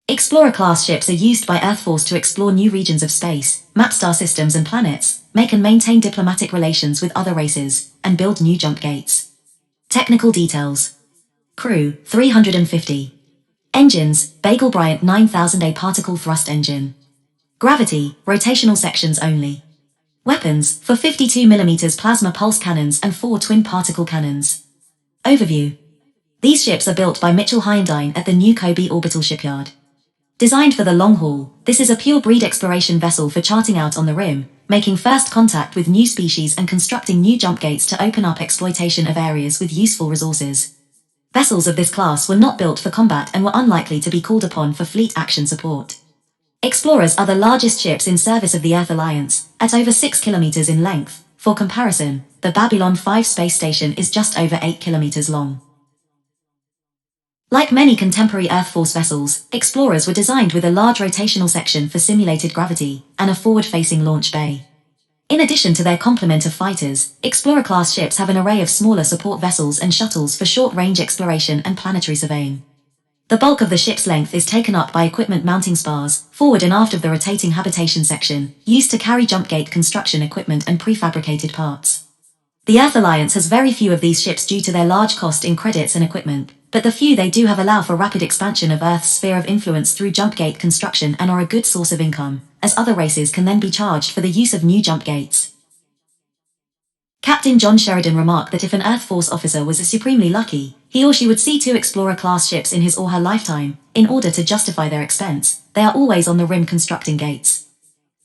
Explorer-class ships are used by Earthforce to explore new regions of space, map star systems and planets, make and maintain diplomatic relations with other races, and build new jump gates. Technical details. Crew, 350. Engines, Bagel-Bryant 9000A particle thrust engine. Gravity, rotational sections only. Weapons, for 52mm plasma pulse cannons and 4 twin particle cannons. Overview. These ships are built by Mitchell Hyundai at the new Kobe Orbital Shipyard. Designed for the long haul, this is a pure-breed exploration vessel for charting out on the rim, making first contact with new species and constructing new jump gates to open up exploitation of areas with useful resources. Vessels of this class were not built for combat and were unlikely to be called upon for fleet action support. Explorers are the largest ships in service of the Earth Alliance, at over 6 kilometers in length. For comparison, the Babylon 5 space station is just over 8 kilometers long. Like many contemporary Earthforce vessels, Explorers were designed with a large rotational section for simulated gravity, and a forward-facing launch bay. In addition to their complement of fighters, Explorer-class ships have an array of smaller support vessels and shuttles for short-range exploration and planetary surveying. The bulk of the ship's length is taken up by equipment mounting spars, forward and aft of the rotating habitation section, used to carry jump gate construction equipment and prefabricated parts. The Earth Alliance has very few of these ships due to their large cost in credits and equipment, but the few they do have allow for rapid expansion of Earth's sphere of influence through jump gate construction and are a good source of income, as other races can then be charged for the use of new jump gates. Captain John Sheridan remarked that if an Earthforce officer was supremely lucky, he or she would see 2 Explorer-class ships in his or her lifetime. In order to justify their expense, they are always on the rim constructing gates.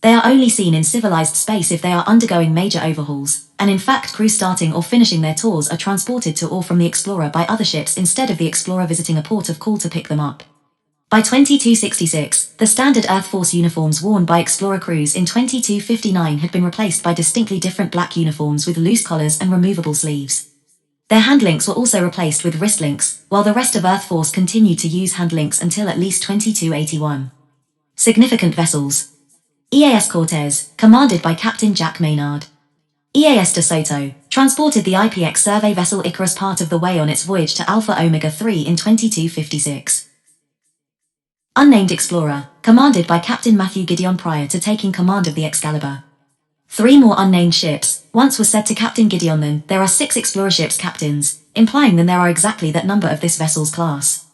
They are only seen in civilized space if they are undergoing major overhauls, and in fact crews starting or finishing their tours are transported to or from the Explorer by other ships instead of the Explorer visiting a port of call to pick them up. By 2266, the standard Earthforce uniforms worn by Explorer crews in 2259 had been replaced by distinctly different black uniforms with loose collars and removable sleeves. Their hand links were also replaced with wrist links, while the rest of Earthforce continued to use hand links until at least 2281. Significant vessels. EAS Cortez, commanded by Captain Jack Maynard. EAS De Soto, transported the IPX survey vessel Icarus part of the way on its voyage to Alpha Omega 3 in 2256. Unnamed Explorer, commanded by Captain Matthew Gideon prior to taking command of the Excalibur. 3 more unnamed ships, once was said to Captain Gideon. Then there are 6 Explorer ships captains, implying then there are exactly that number of this vessel's class.